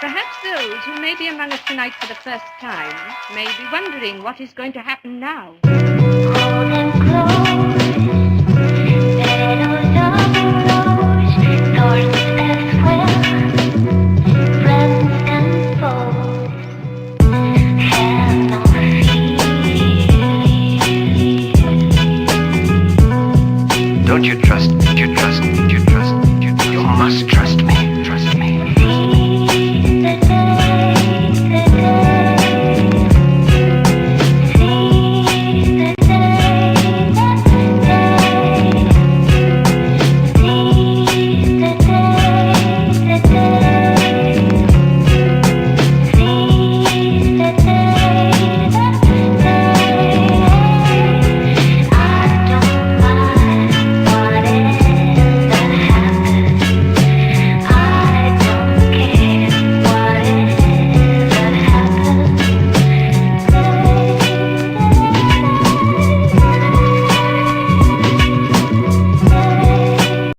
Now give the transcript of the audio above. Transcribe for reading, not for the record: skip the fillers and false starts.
Perhaps those who may be among us tonight for the first time may be wondering what is going to happen now. Hold them close, petals of a rose, thorns as well, friends and foes have no fear. Don't you trust, you must trust.